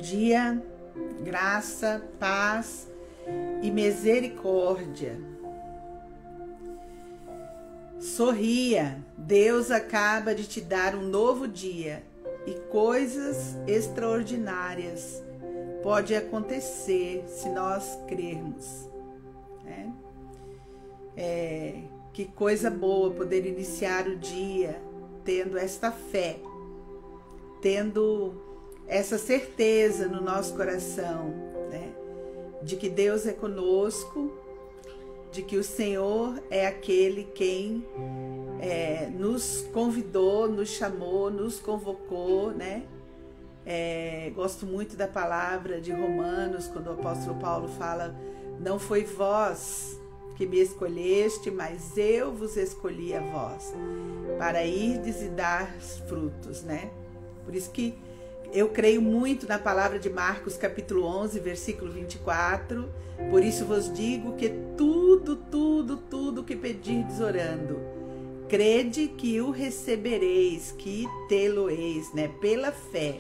dia, graça, paz e misericórdia. Sorria, Deus acaba de te dar um novo dia e coisas extraordinárias podem acontecer se nós crermos, né? Que coisa boa poder iniciar o dia tendo esta fé, tendo essa certeza no nosso coração, né? De que Deus é conosco, de que o Senhor é aquele quem nos convidou, nos chamou, nos convocou, né? Gosto muito da palavra de Romanos, quando o apóstolo Paulo fala: não foi vós que me escolheste, mas eu vos escolhi a vós, para irdes e dar frutos, né? Por isso que eu creio muito na palavra de Marcos, capítulo 11, versículo 24. Por isso vos digo que tudo que pedirdes orando, crede que o recebereis, que tê-lo-eis, né? Pela fé.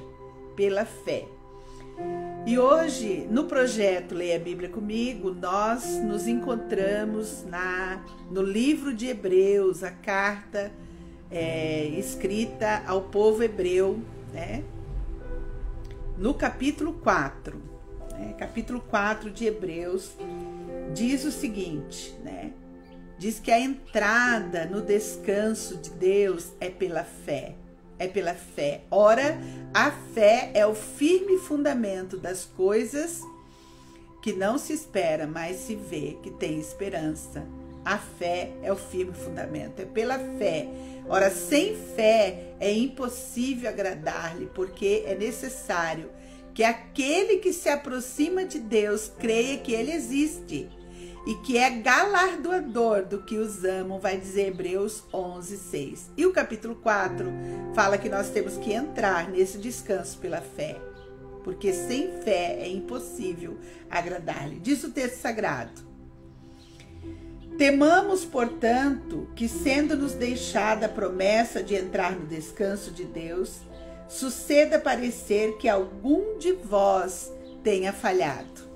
E hoje, no projeto Leia a Bíblia Comigo, nós nos encontramos no livro de Hebreus, a carta escrita ao povo hebreu, né? No capítulo 4, capítulo 4 de Hebreus, diz o seguinte, né? Diz que a entrada no descanso de Deus é pela fé. Ora, a fé é o firme fundamento das coisas que não se espera, mas se vê que tem esperança. A fé é o firme fundamento, é pela fé. Ora, sem fé é impossível agradar-lhe, porque é necessário que aquele que se aproxima de Deus creia que ele existe e que é galardoador do que os amam, vai dizer Hebreus 11, 6. E o capítulo 4 fala que nós temos que entrar nesse descanso pela fé, porque sem fé é impossível agradar-lhe. Diz o texto sagrado: temamos, portanto, que sendo-nos deixada a promessa de entrar no descanso de Deus, suceda parecer que algum de vós tenha falhado.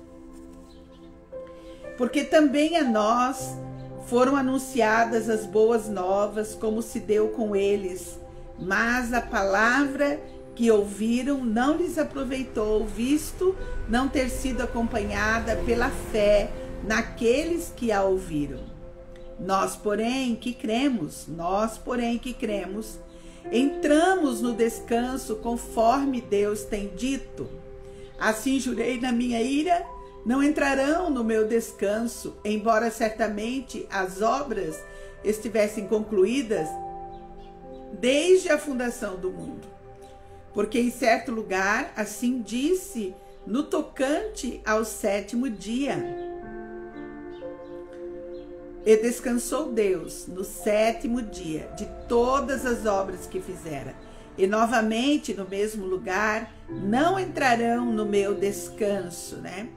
Porque também a nós foram anunciadas as boas novas, como se deu com eles, mas a palavra que ouviram não lhes aproveitou, visto não ter sido acompanhada pela fé naqueles que a ouviram. Nós, porém, que cremos, entramos no descanso conforme Deus tem dito. Assim jurei na minha ira: não entrarão no meu descanso, embora certamente as obras estivessem concluídas desde a fundação do mundo. Porque em certo lugar assim disse no tocante ao sétimo dia: e descansou Deus no sétimo dia de todas as obras que fizera. E novamente no mesmo lugar não entrarão no meu descanso, né?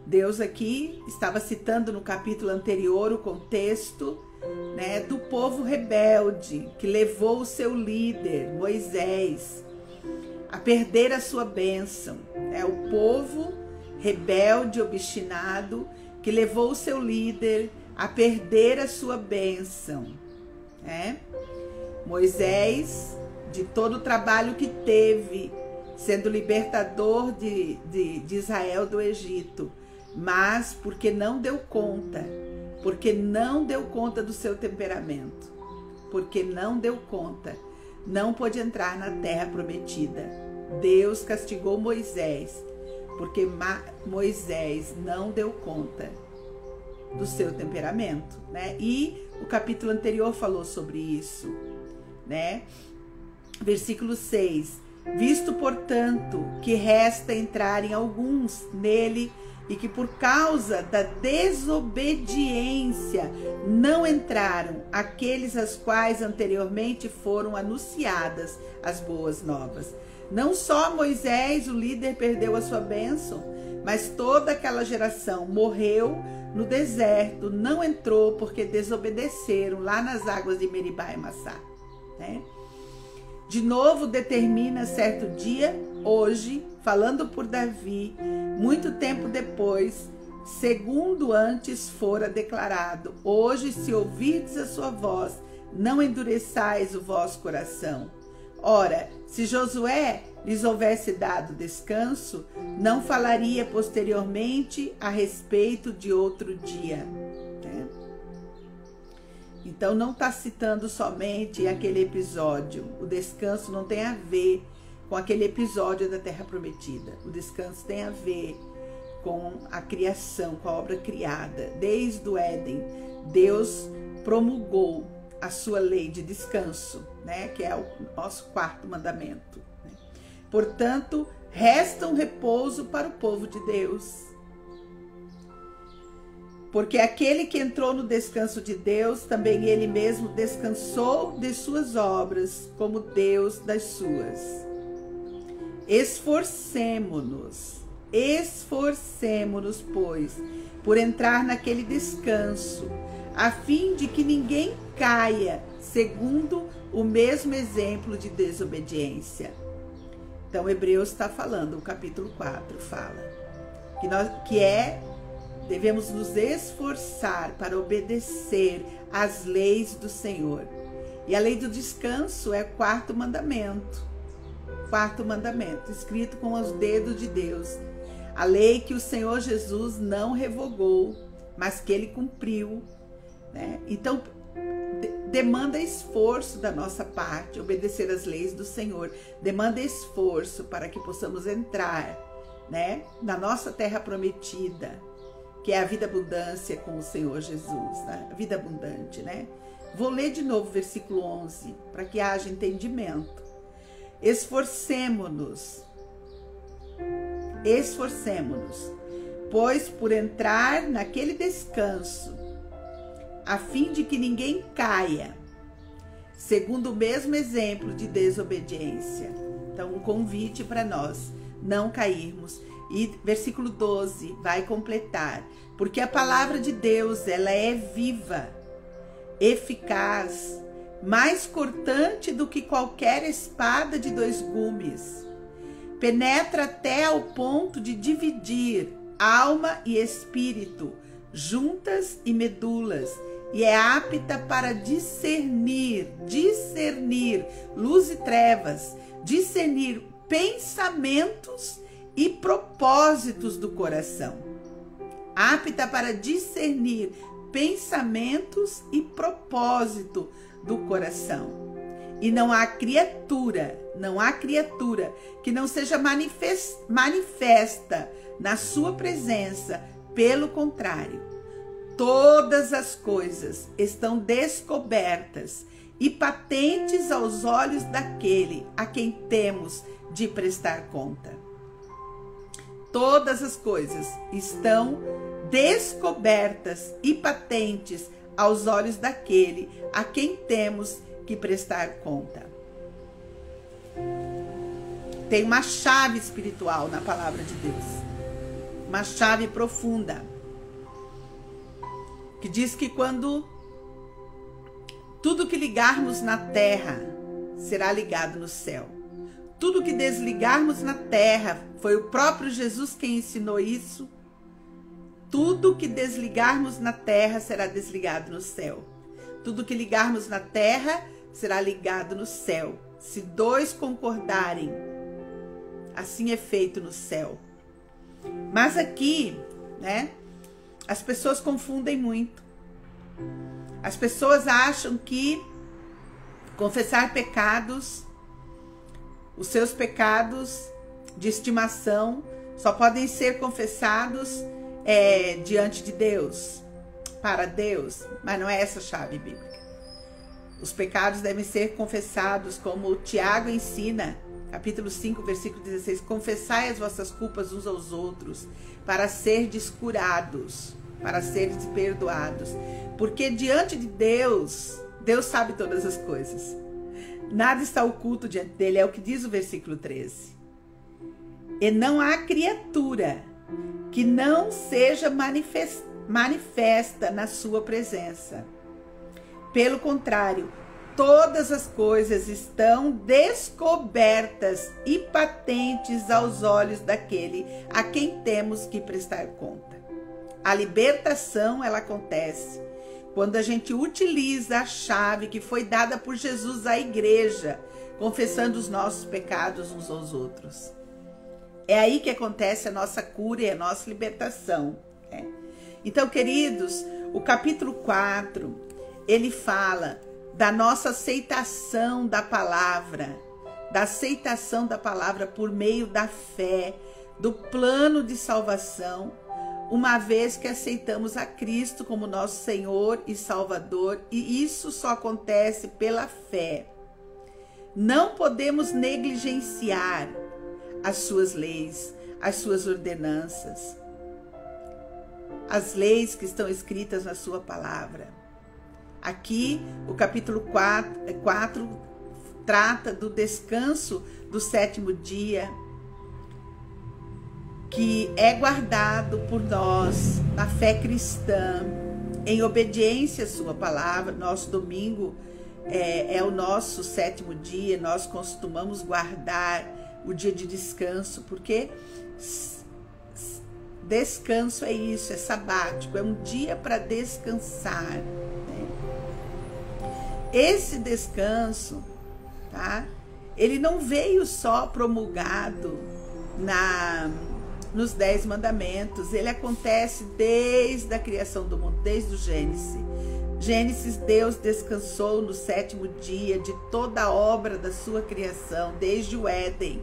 Deus aqui estava citando no capítulo anterior o contexto, né, do povo rebelde que levou o seu líder, Moisés, a perder a sua bênção. É o povo rebelde, obstinado, que levou o seu líder a perder a sua bênção, né? Moisés, de todo o trabalho que teve, sendo libertador de Israel do Egito, mas porque não deu conta do seu temperamento, porque não deu conta, não pôde entrar na terra prometida. Deus castigou Moisés, porque Moisés não deu conta do seu temperamento, né? E o capítulo anterior falou sobre isso, né? Versículo 6: visto, portanto, que resta entrarem alguns nele, e que por causa da desobediência não entraram aqueles aos quais anteriormente foram anunciadas as boas novas. Não só Moisés, o líder, perdeu a sua bênção, mas toda aquela geração morreu no deserto, não entrou porque desobedeceram lá nas águas de Meribá e Massá, né? De novo determina certo dia, hoje, falando por Davi, muito tempo depois, segundo antes fora declarado: hoje, se ouvirdes a sua voz, não endureçais o vosso coração. Ora, se Josué lhes houvesse dado descanso, não falaria posteriormente a respeito de outro dia. Né? Então não está citando somente aquele episódio. O descanso não tem a ver com aquele episódio da Terra Prometida. O descanso tem a ver com a criação, com a obra criada. Desde o Éden, Deus promulgou a sua lei de descanso, né? Que é o nosso quarto mandamento. Né? Portanto, resta um repouso para o povo de Deus. Porque aquele que entrou no descanso de Deus, também ele mesmo descansou de suas obras, como Deus das suas. Esforcemo-nos, pois, por entrar naquele descanso, a fim de que ninguém caia, segundo o mesmo exemplo de desobediência. Então, Hebreus está falando, o capítulo 4 fala, devemos nos esforçar para obedecer às leis do Senhor. E a lei do descanso é o quarto mandamento, escrito com os dedos de Deus. A lei que o Senhor Jesus não revogou, mas que ele cumpriu. Né? Então, demanda esforço da nossa parte, obedecer às leis do Senhor. Demanda esforço para que possamos entrar, né, na nossa terra prometida, que é a vida abundância com o Senhor Jesus, né? A vida abundante, né? Vou ler de novo o versículo 11, para que haja entendimento. Esforcemo-nos, pois, por entrar naquele descanso, a fim de que ninguém caia, segundo o mesmo exemplo de desobediência. Então, um convite para nós não cairmos. E versículo 12 vai completar: porque a palavra de Deus, ela é viva, eficaz, mais cortante do que qualquer espada de 2 gumes, penetra até ao ponto de dividir alma e espírito, juntas e medulas, e é apta para discernir luz e trevas, discernir pensamentos e propósitos do coração. Apta para discernir pensamentos e propósito do coração. E não há criatura que não seja manifesta na sua presença. Pelo contrário, todas as coisas estão descobertas e patentes aos olhos daquele a quem temos de prestar conta. Todas as coisas estão descobertas e patentes aos olhos daquele a quem temos que prestar conta. Tem uma chave espiritual na palavra de Deus, uma chave profunda, que diz que quando tudo que ligarmos na terra será ligado no céu. Tudo que desligarmos na terra, foi o próprio Jesus quem ensinou isso. Tudo que desligarmos na terra será desligado no céu. Tudo que ligarmos na terra será ligado no céu. Se 2 concordarem, assim é feito no céu. Mas aqui, né, as pessoas confundem muito. As pessoas acham que confessar pecados, os seus pecados de estimação, só podem ser confessados diante de Deus, para Deus, mas não é essa a chave bíblica. Os pecados devem ser confessados, como o Tiago ensina, capítulo 5, versículo 16, confessai as vossas culpas uns aos outros, para serdes curados, para serdes perdoados, porque diante de Deus, Deus sabe todas as coisas, nada está oculto diante dele, é o que diz o versículo 13. E não há criatura que não seja manifesta na sua presença. Pelo contrário, todas as coisas estão descobertas e patentes aos olhos daquele a quem temos que prestar conta. A libertação, ela acontece quando a gente utiliza a chave que foi dada por Jesus à igreja, confessando os nossos pecados uns aos outros. É aí que acontece a nossa cura e a nossa libertação. Né? Então, queridos, o capítulo 4, ele fala da nossa aceitação da palavra por meio da fé, do plano de salvação, uma vez que aceitamos a Cristo como nosso Senhor e Salvador, e isso só acontece pela fé. Não podemos negligenciar as suas leis, as suas ordenanças, as leis que estão escritas na sua palavra. Aqui, o capítulo 4 trata do descanso do 7º dia, que é guardado por nós na fé cristã, em obediência à sua palavra. Nosso domingo é o nosso 7º dia, nós costumamos guardar o dia de descanso, porque descanso é isso, é sabático, é um dia para descansar. Né? Esse descanso, tá? Ele não veio só promulgado nos 10 mandamentos, ele acontece desde a criação do mundo, desde o Gênesis, Deus descansou no 7º dia de toda a obra da sua criação, desde o Éden.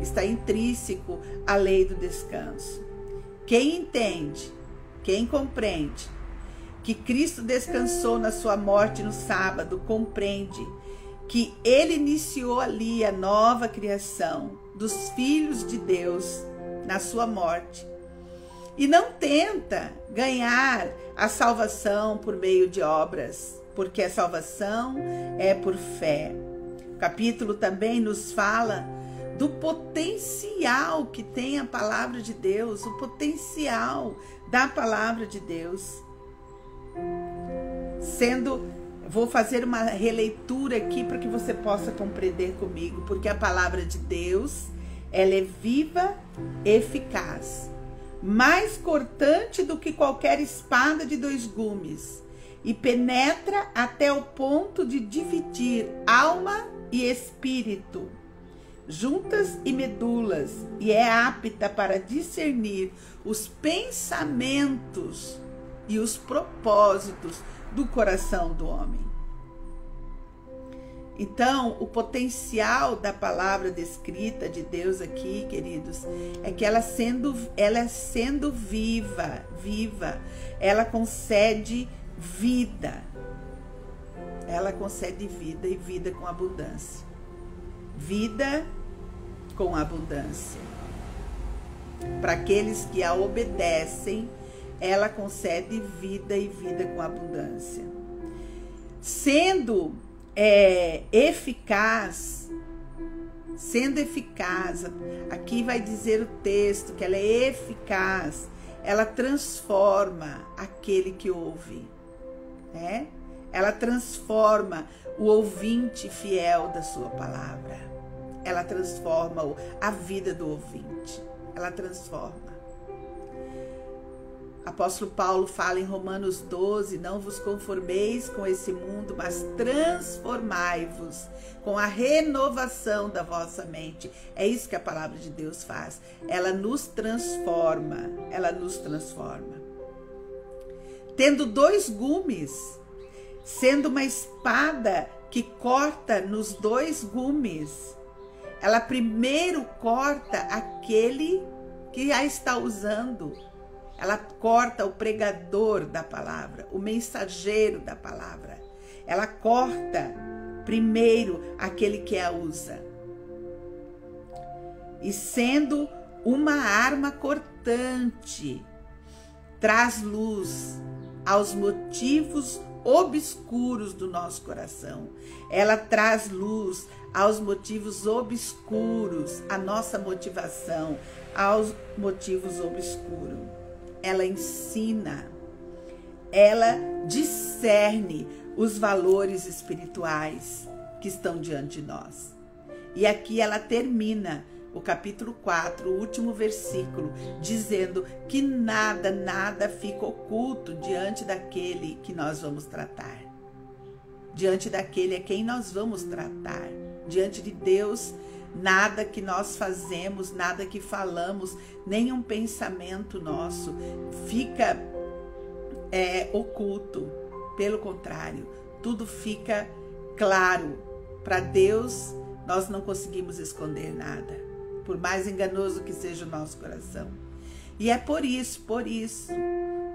Está intrínseco à lei do descanso. Quem entende, quem compreende que Cristo descansou na sua morte no sábado, compreende que ele iniciou ali a nova criação dos filhos de Deus na sua morte. E não tenta ganhar a salvação por meio de obras, porque a salvação é por fé. O capítulo também nos fala do potencial que tem a palavra de Deus, o potencial da palavra de Deus. Vou fazer uma releitura aqui para que você possa compreender comigo, porque a palavra de Deus, ela é viva, eficaz, mais cortante do que qualquer espada de 2 gumes, e penetra até o ponto de dividir alma e espírito, juntas e medulas, e é apta para discernir os pensamentos e os propósitos do coração do homem. Então, o potencial da palavra descrita de Deus aqui, queridos, é que ela sendo viva, ela concede vida. Ela concede vida, e vida com abundância. Vida com abundância. Para aqueles que a obedecem, ela concede vida e vida com abundância. Sendo eficaz, aqui vai dizer o texto que ela é eficaz, ela transforma aquele que ouve, né? Ela transforma o ouvinte fiel da sua palavra, ela transforma a vida do ouvinte, ela transforma. Apóstolo Paulo fala em Romanos 12, não vos conformeis com esse mundo, mas transformai-vos com a renovação da vossa mente. É isso que a palavra de Deus faz. Ela nos transforma, Tendo 2 gumes, sendo uma espada que corta nos 2 gumes, ela primeiro corta aquele que a está usando. Ela corta o pregador da palavra, o mensageiro da palavra. Ela corta primeiro aquele que a usa. E sendo uma arma cortante, traz luz aos motivos obscuros do nosso coração. Ela traz luz aos motivos obscuros, a nossa motivação, aos motivos obscuros. Ela ensina, ela discerne os valores espirituais que estão diante de nós. E aqui ela termina o capítulo 4, o último versículo, dizendo que nada fica oculto diante daquele que nós vamos tratar. Diante daquele a quem nós vamos tratar. Diante de Deus, nada que nós fazemos, nada que falamos, nenhum pensamento nosso fica oculto. Pelo contrário, tudo fica claro. Para Deus, nós não conseguimos esconder nada, por mais enganoso que seja o nosso coração. E é por isso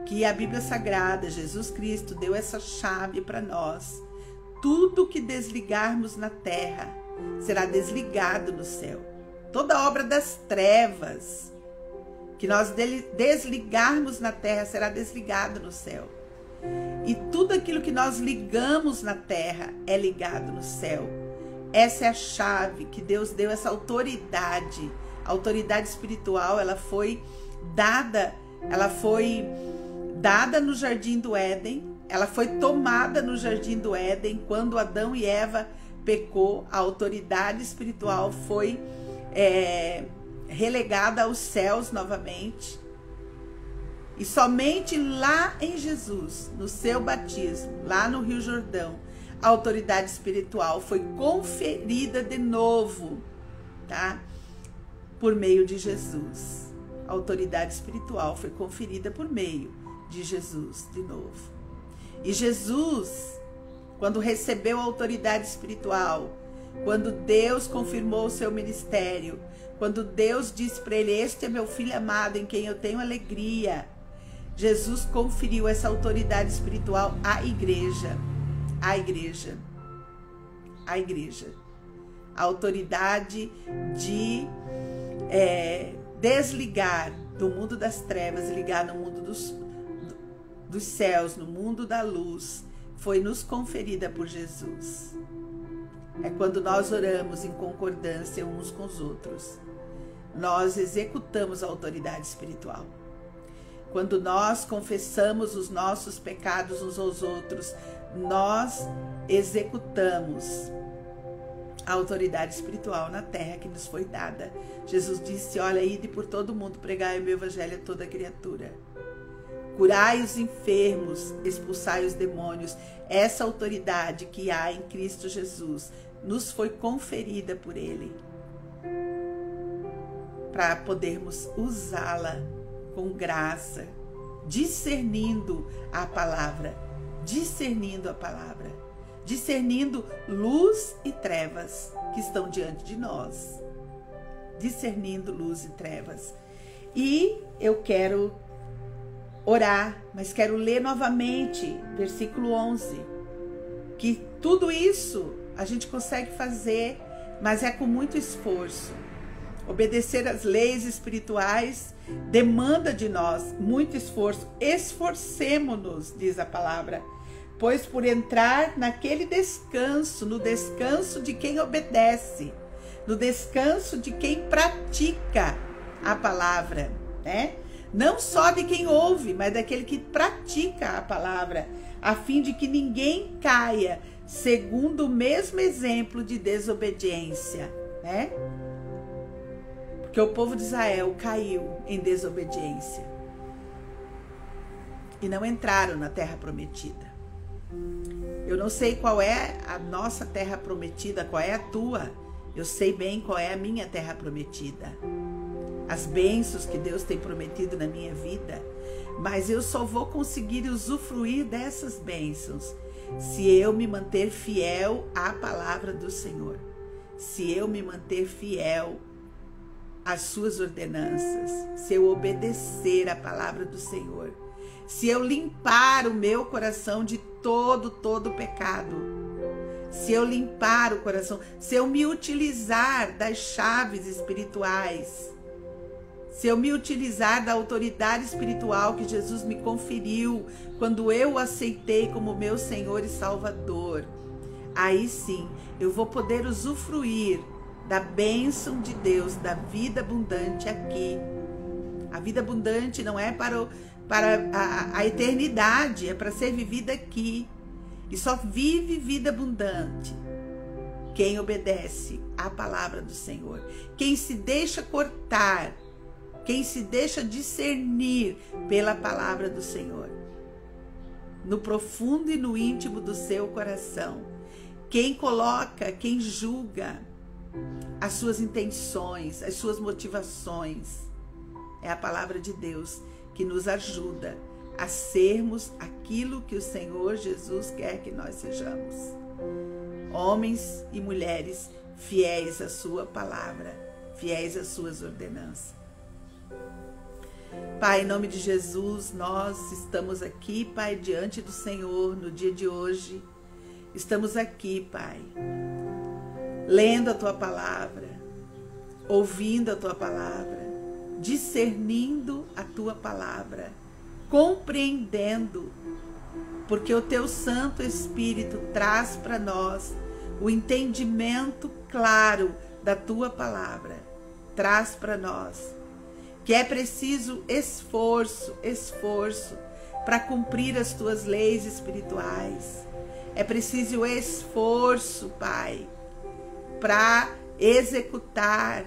que a Bíblia Sagrada, Jesus Cristo, deu essa chave para nós. Tudo que desligarmos na terra será desligado no céu. Toda obra das trevas que nós desligarmos na terra será desligado no céu. E tudo aquilo que nós ligamos na terra é ligado no céu. Essa é a chave que Deus deu, essa autoridade. A autoridade espiritual, ela foi dada no Jardim do Éden. Ela foi tomada no Jardim do Éden quando Adão e Eva pecou. A autoridade espiritual foi relegada aos céus novamente. E somente lá em Jesus, no seu batismo, lá no Rio Jordão, a autoridade espiritual foi conferida de novo, tá? Por meio de Jesus. A autoridade espiritual foi conferida por meio de Jesus de novo. E Jesus, quando recebeu a autoridade espiritual, quando Deus confirmou o seu ministério, quando Deus disse para ele: "Este é meu filho amado, em quem eu tenho alegria", Jesus conferiu essa autoridade espiritual à igreja. A autoridade de desligar do mundo das trevas e ligar no mundo dos céus, no mundo da luz, foi nos conferida por Jesus. É quando nós oramos em concordância uns com os outros. Nós executamos a autoridade espiritual. Quando nós confessamos os nossos pecados uns aos outros, nós executamos a autoridade espiritual na terra que nos foi dada. Jesus disse: "Olha, ide por todo mundo, pregai o meu evangelho a toda criatura. Curai os enfermos, expulsai os demônios." Essa autoridade que há em Cristo Jesus nos foi conferida por Ele, para podermos usá-la com graça, discernindo a palavra, discernindo luz e trevas que estão diante de nós, discernindo luz e trevas. E eu quero orar, mas quero ler novamente versículo 11, que tudo isso a gente consegue fazer, mas é com muito esforço. Obedecer às leis espirituais demanda de nós muito esforço. Esforcemo-nos, diz a palavra, pois por entrar naquele descanso, no descanso de quem obedece, no descanso de quem pratica a palavra, né? Não só de quem ouve, mas daquele que pratica a palavra, a fim de que ninguém caia segundo o mesmo exemplo de desobediência, né? Porque o povo de Israel caiu em desobediência e não entraram na terra prometida. Eu não sei qual é a nossa terra prometida, qual é a tua. Eu sei bem qual é a minha terra prometida. As bênçãos que Deus tem prometido na minha vida. Mas eu só vou conseguir usufruir dessas bênçãos se eu me manter fiel à palavra do Senhor. Se eu me manter fiel às suas ordenanças. Se eu obedecer à palavra do Senhor. Se eu limpar o meu coração de todo pecado. Se eu limpar o coração. Se eu me utilizar das chaves espirituais. Se eu me utilizar da autoridade espiritual que Jesus me conferiu quando eu o aceitei como meu Senhor e Salvador, aí sim eu vou poder usufruir da bênção de Deus, da vida abundante aqui. A vida abundante não é para a eternidade, é para ser vivida aqui. e só vive vida abundante quem obedece à palavra do Senhor, quem se deixa cortar, quem se deixa discernir pela palavra do Senhor, no profundo e no íntimo do seu coração. Quem coloca, quem julga as suas intenções, as suas motivações, é a palavra de Deus que nos ajuda a sermos aquilo que o Senhor Jesus quer que nós sejamos. Homens e mulheres fiéis à sua palavra, fiéis às suas ordenanças. Pai, em nome de Jesus, nós estamos aqui, Pai, diante do Senhor no dia de hoje. Estamos aqui, Pai, lendo a Tua palavra, ouvindo a Tua palavra, discernindo a Tua palavra, compreendendo, porque o Teu Santo Espírito traz para nós o entendimento claro da Tua palavra. Traz para nós que é preciso esforço para cumprir as Tuas leis espirituais. É preciso esforço, Pai, para executar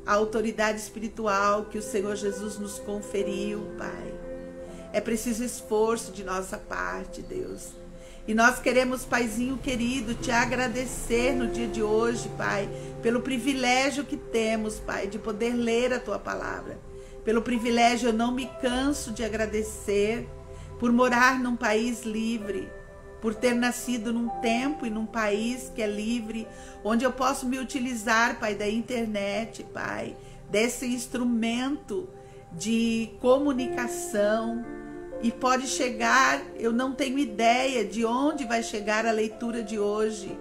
a autoridade espiritual que o Senhor Jesus nos conferiu, Pai. É preciso esforço de nossa parte, Deus. E nós queremos, Paizinho querido, te agradecer no dia de hoje, Pai, pelo privilégio que temos, Pai, de poder ler a Tua palavra. Pelo privilégio, eu não me canso de agradecer por morar num país livre, por ter nascido num tempo e num país que é livre, onde eu posso me utilizar, Pai, da internet, Pai, desse instrumento de comunicação, e pode chegar, eu não tenho ideia de onde vai chegar a leitura de hoje.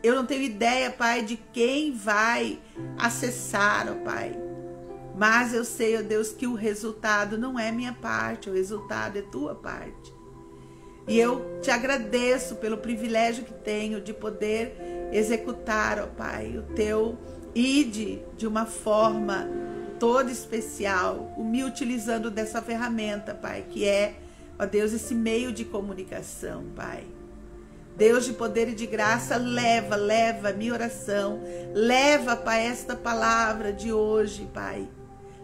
Eu não tenho ideia, Pai, de quem vai acessar, ó Pai. Mas eu sei, ó Deus, que o resultado não é minha parte, o resultado é Tua parte. E eu te agradeço pelo privilégio que tenho de poder executar, ó Pai, o Teu ID de uma forma toda especial, me utilizando dessa ferramenta, Pai, que é, ó Deus, esse meio de comunicação, Pai. Deus de poder e de graça, leva a minha oração, leva, Pai, esta palavra de hoje, Pai.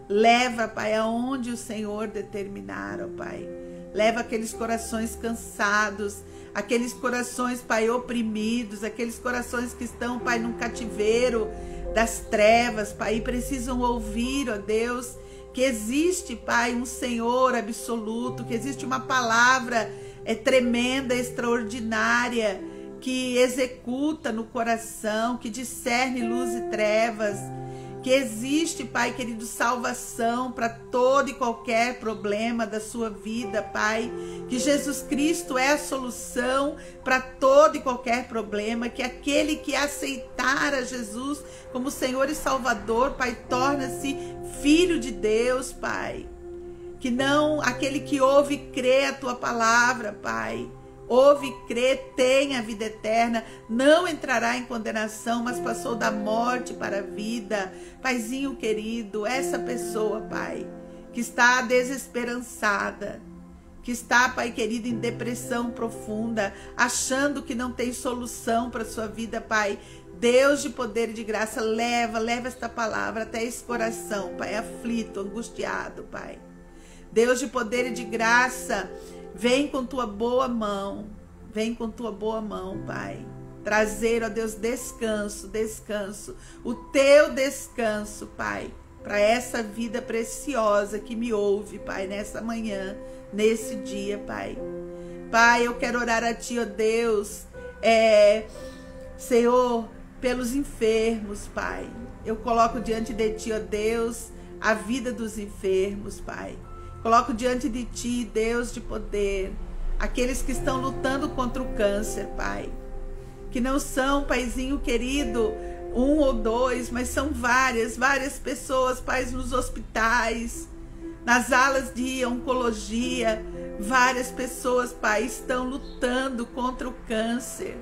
Leva, Pai, aonde o Senhor determinar, ó Pai. Leva aqueles corações cansados, aqueles corações, Pai, oprimidos, aqueles corações que estão, Pai, num cativeiro das trevas, Pai, e precisam ouvir, ó Deus, que existe, Pai, um Senhor absoluto, que existe uma palavra tremenda, extraordinária, que executa no coração, que discerne luz e trevas, que existe, Pai querido, salvação para todo e qualquer problema da sua vida, Pai, que Jesus Cristo é a solução para todo e qualquer problema, que aquele que aceitar a Jesus como Senhor e Salvador, Pai, torna-se filho de Deus, Pai, que não, aquele que ouve e crê a Tua palavra, Pai, ouve e crê, tem a vida eterna, não entrará em condenação, mas passou da morte para a vida. Paizinho querido, essa pessoa, Pai, que está desesperançada, que está, Pai querido, em depressão profunda, achando que não tem solução para a sua vida, Pai, Deus de poder e de graça, leva esta palavra até esse coração, Pai, aflito, angustiado, Pai. Deus de poder e de graça, vem com Tua boa mão, Pai, trazer, ó Deus, descanso, o Teu descanso, Pai, para essa vida preciosa que me ouve, Pai, nessa manhã, nesse dia, Pai. Pai, eu quero orar a Ti, ó Deus, Senhor, pelos enfermos, Pai. Eu coloco diante de Ti, ó Deus, a vida dos enfermos, Pai. Coloco diante de Ti, Deus de poder, aqueles que estão lutando contra o câncer, Pai. Que não são, Paizinho querido, 1 ou 2, mas são várias pessoas, Pai, nos hospitais, nas alas de oncologia. Várias pessoas, Pai, estão lutando contra o câncer.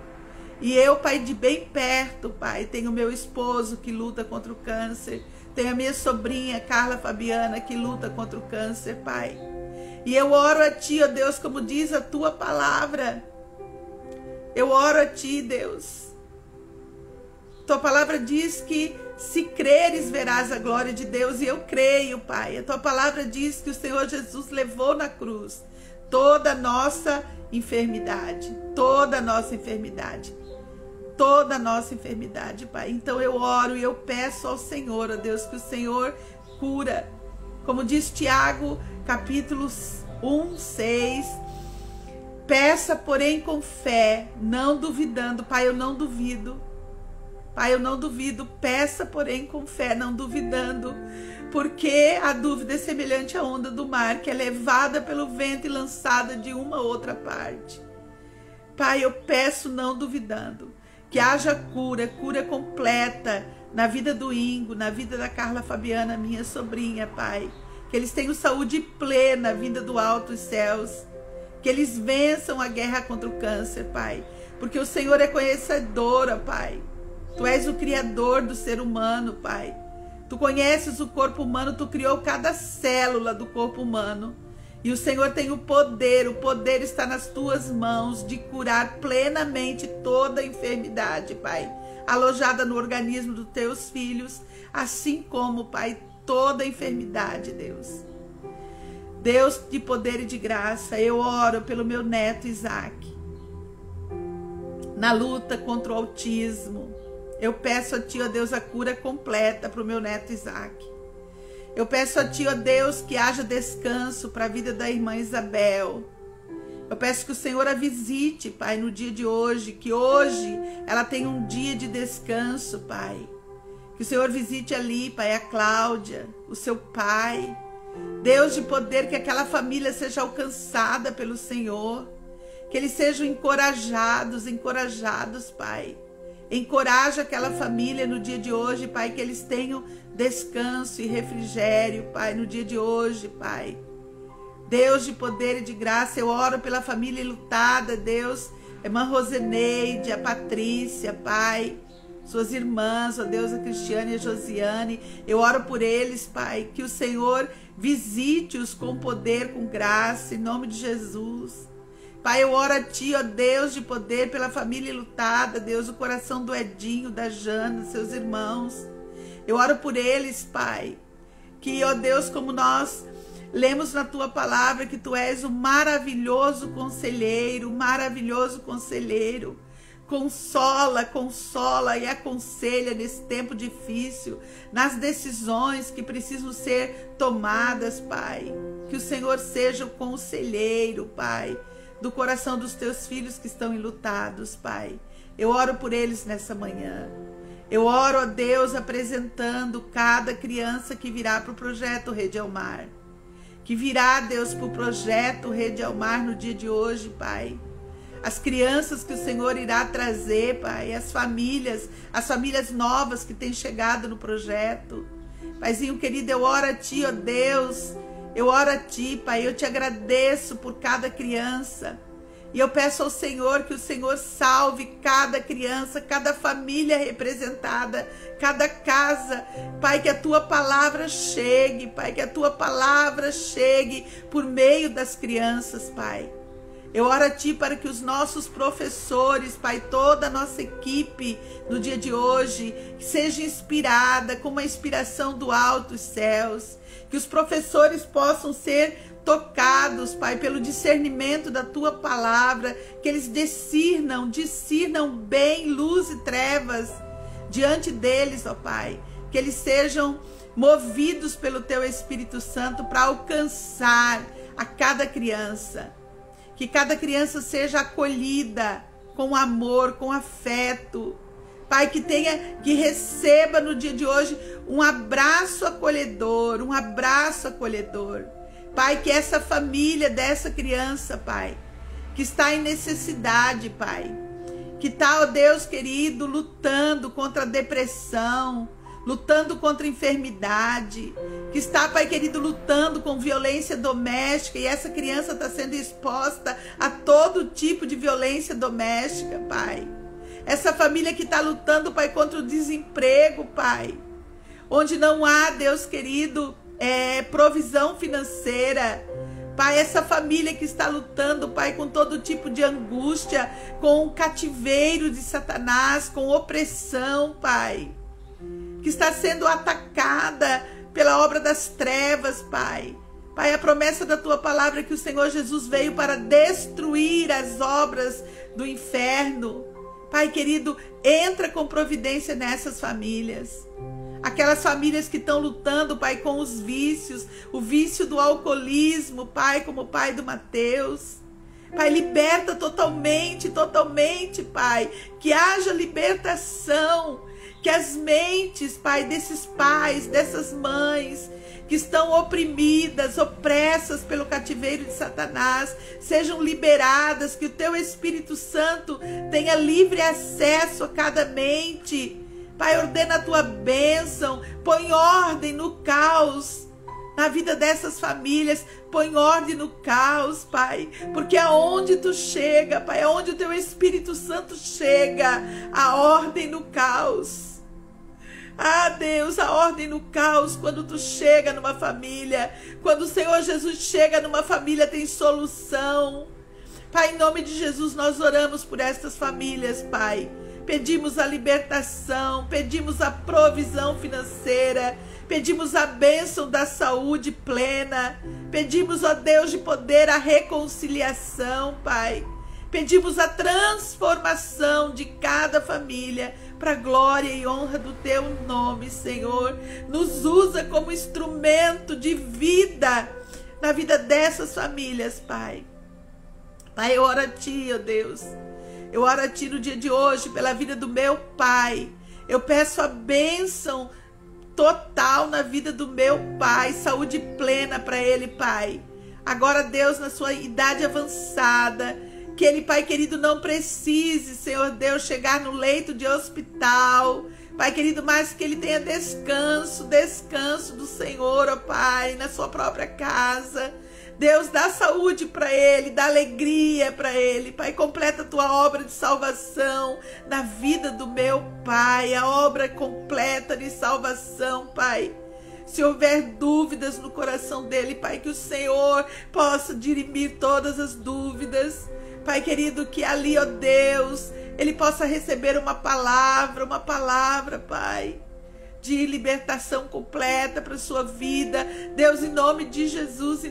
E eu, Pai, de bem perto, Pai, tenho meu esposo que luta contra o câncer. Tenho a minha sobrinha, Carla Fabiana, que luta contra o câncer, Pai. E eu oro a Ti, ó Deus, como diz a Tua palavra, Eu oro a Ti, Deus. Tua palavra diz que se creres verás a glória de Deus, e eu creio, Pai. A Tua palavra diz que o Senhor Jesus levou na cruz toda a nossa enfermidade, toda a nossa enfermidade, toda a nossa enfermidade, Pai. Então eu oro e eu peço ao Senhor, ó Deus, que o Senhor cura. Como diz Tiago, capítulos 1, 6, peça, porém, com fé, não duvidando. Pai, eu não duvido. Pai, eu não duvido. Peça, porém, com fé, não duvidando. Porque a dúvida é semelhante à onda do mar, que é levada pelo vento e lançada de uma a outra parte. Pai, eu peço não duvidando. Que haja cura, cura completa na vida do Ingo, na vida da Carla Fabiana, minha sobrinha, Pai. Que eles tenham saúde plena, vinda do alto dos céus. Que eles vençam a guerra contra o câncer, Pai. Porque o Senhor é conhecedor, ó Pai. Tu és o criador do ser humano, Pai. Tu conheces o corpo humano, tu criou cada célula do corpo humano. E o Senhor tem o poder está nas tuas mãos de curar plenamente toda a enfermidade, Pai, alojada no organismo dos teus filhos, assim como, Pai, toda a enfermidade, Deus. Deus de poder e de graça, eu oro pelo meu neto Isaac, na luta contra o autismo. Eu peço a Ti, ó Deus, a cura completa para o meu neto Isaac. Eu peço a Ti, ó Deus, que haja descanso para a vida da irmã Isabel. Eu peço que o Senhor a visite, Pai, no dia de hoje, que hoje ela tenha um dia de descanso, Pai. Que o Senhor visite ali, Pai, a Cláudia, o seu pai. Deus de poder, que aquela família seja alcançada pelo Senhor. Que eles sejam encorajados, Pai. Encoraja aquela família no dia de hoje, Pai, que eles tenham descanso e refrigério, Pai, no dia de hoje, Pai. Deus de poder e de graça, eu oro pela família enlutada, Deus, a irmã Roseneide, a Patrícia, Pai, suas irmãs, ó Deus, a Cristiane e a Josiane, eu oro por eles, Pai, que o Senhor visite-os com poder, com graça, em nome de Jesus. Pai, eu oro a Ti, ó Deus de poder, pela família lutada, Deus, o coração do Edinho, da Jana, seus irmãos. Eu oro por eles, Pai, que, ó Deus, como nós lemos na Tua palavra, que Tu és o maravilhoso conselheiro, consola e aconselha nesse tempo difícil, nas decisões que precisam ser tomadas, Pai. Que o Senhor seja o conselheiro, Pai, do coração dos Teus filhos que estão enlutados, Pai. Eu oro por eles nessa manhã. Eu oro, ó Deus, apresentando cada criança que virá para o Projeto Rede ao Mar. Que virá, Deus, para o Projeto Rede ao Mar no dia de hoje, Pai. As crianças que o Senhor irá trazer, Pai. As famílias novas que têm chegado no projeto. Paizinho querido, eu oro a Ti, ó Deus. Eu oro a Ti, Pai, eu Te agradeço por cada criança. E eu peço ao Senhor que o Senhor salve cada criança, cada família representada, cada casa. Pai, que a Tua palavra chegue, Pai, que a Tua palavra chegue por meio das crianças, Pai. Eu oro a Ti para que os nossos professores, Pai, toda a nossa equipe no dia de hoje, seja inspirada com uma inspiração do alto dos céus. Que os professores possam ser tocados, Pai, pelo discernimento da Tua palavra, que eles discernam bem luz e trevas diante deles, ó Pai. Que eles sejam movidos pelo Teu Espírito Santo para alcançar a cada criança. Que cada criança seja acolhida com amor, com afeto. Pai, que receba no dia de hoje um abraço acolhedor, Pai, que essa família dessa criança, Pai, que está em necessidade, Pai, que está, ó Deus querido, lutando contra a depressão, lutando contra a enfermidade, que está, Pai querido, lutando com violência doméstica, e essa criança está sendo exposta a todo tipo de violência doméstica, Pai. Essa família que está lutando, Pai, contra o desemprego, Pai. Onde não há, Deus querido, provisão financeira. Pai, essa família que está lutando, Pai, com todo tipo de angústia, com o cativeiro de Satanás, com opressão, Pai, que está sendo atacada pela obra das trevas, Pai. Pai, a promessa da tua palavra é que o Senhor Jesus veio para destruir as obras do inferno. Pai querido, entra com providência nessas famílias. Aquelas famílias que estão lutando, Pai, com os vícios, o vício do alcoolismo, Pai, como o pai do Mateus. Pai, liberta totalmente, Pai, que haja libertação, que as mentes, Pai, desses pais, dessas mães, que estão oprimidas, opressas pelo cativeiro de Satanás, sejam liberadas, que o teu Espírito Santo tenha livre acesso a cada mente. Pai, ordena a tua bênção, põe ordem no caos, na vida dessas famílias, põe ordem no caos, Pai, porque aonde tu chega, Pai, aonde o teu Espírito Santo chega, a ordem no caos. Ah, Deus, a ordem no caos, quando tu chega numa família, quando o Senhor Jesus chega numa família, tem solução. Pai, em nome de Jesus, nós oramos por estas famílias, Pai. Pedimos a libertação, pedimos a provisão financeira, pedimos a bênção da saúde plena, pedimos, ó Deus de poder, a reconciliação, Pai. Pedimos a transformação de cada família para a glória e honra do teu nome, Senhor. Nos usa como instrumento de vida na vida dessas famílias, Pai. Pai, eu oro a Ti, ó Deus. Eu oro a Ti no dia de hoje pela vida do meu pai. Eu peço a bênção total na vida do meu pai, saúde plena para ele, Pai. Agora, Deus, na sua idade avançada, que ele, Pai querido, não precise, Senhor Deus, chegar no leito de hospital, Pai querido, mas que ele tenha descanso do Senhor, ó Pai, na sua própria casa. Deus, dá saúde para ele, dá alegria para ele, Pai, completa a tua obra de salvação na vida do meu pai, a obra completa de salvação, Pai. Se houver dúvidas no coração dele, Pai, que o Senhor possa dirimir todas as dúvidas. Pai querido, que ali, ó Deus, ele possa receber uma palavra, Pai, de libertação completa para sua vida. Deus, em nome de Jesus,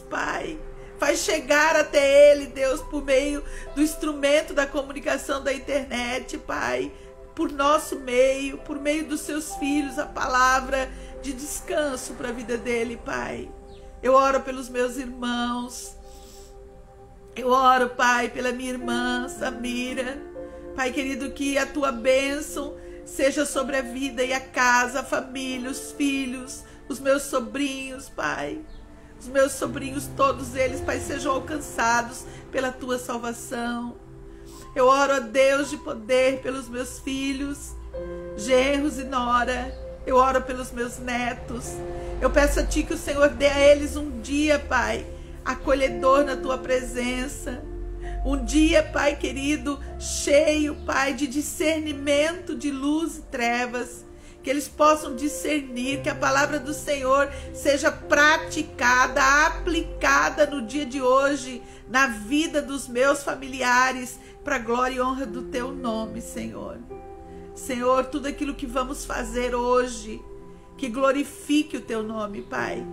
Pai, faz chegar até ele, Deus, por meio do instrumento da comunicação da internet, Pai, por nosso meio, por meio dos seus filhos, a palavra de descanso para a vida dele, Pai. Eu oro pelos meus irmãos. Eu oro, Pai, pela minha irmã Samira. Pai querido, que a tua bênção seja sobre a vida e a casa, a família, os filhos, os meus sobrinhos, Pai. Os meus sobrinhos, todos eles, Pai, sejam alcançados pela tua salvação. Eu oro a Deus de poder pelos meus filhos, genros e nora. Eu oro pelos meus netos. Eu peço a Ti que o Senhor dê a eles um dia, Pai, acolhedor na tua presença. Um dia, Pai querido, cheio, Pai, de discernimento de luz e trevas. Que eles possam discernir, que a palavra do Senhor seja praticada, aplicada no dia de hoje, na vida dos meus familiares, para a glória e honra do teu nome, Senhor. Senhor, tudo aquilo que vamos fazer hoje, que glorifique o teu nome, Pai.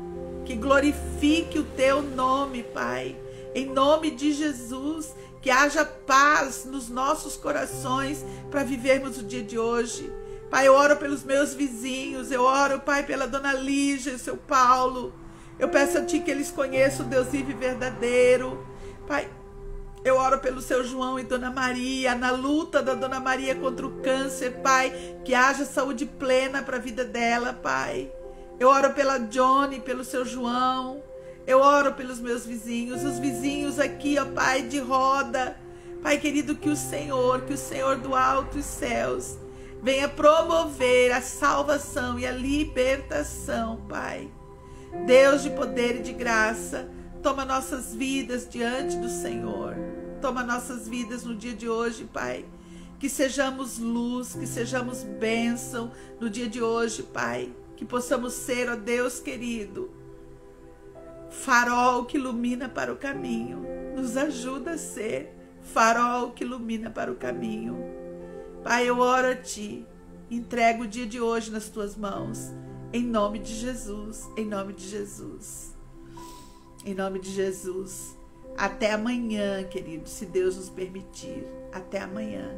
Que glorifique o teu nome, Pai. Em nome de Jesus, que haja paz nos nossos corações para vivermos o dia de hoje. Pai, eu oro pelos meus vizinhos, eu oro, Pai, pela dona Lígia e seu Paulo. Eu peço a Ti que eles conheçam o Deus vivo e verdadeiro. Pai, eu oro pelo seu João e dona Maria, na luta da dona Maria contra o câncer, Pai, que haja saúde plena para a vida dela, Pai. Eu oro pela Johnny, pelo seu João. Eu oro pelos meus vizinhos, os vizinhos aqui, ó Pai, de roda. Pai querido, que o Senhor do alto dos céus, venha promover a salvação e a libertação, Pai. Deus de poder e de graça, toma nossas vidas diante do Senhor. Toma nossas vidas no dia de hoje, Pai. Que sejamos luz, que sejamos bênção no dia de hoje, Pai. Que possamos ser, ó Deus querido, farol que ilumina para o caminho. Nos ajuda a ser farol que ilumina para o caminho. Pai, eu oro a Ti, entrego o dia de hoje nas Tuas mãos, em nome de Jesus, em nome de Jesus, em nome de Jesus. Até amanhã, querido, se Deus nos permitir. Até amanhã.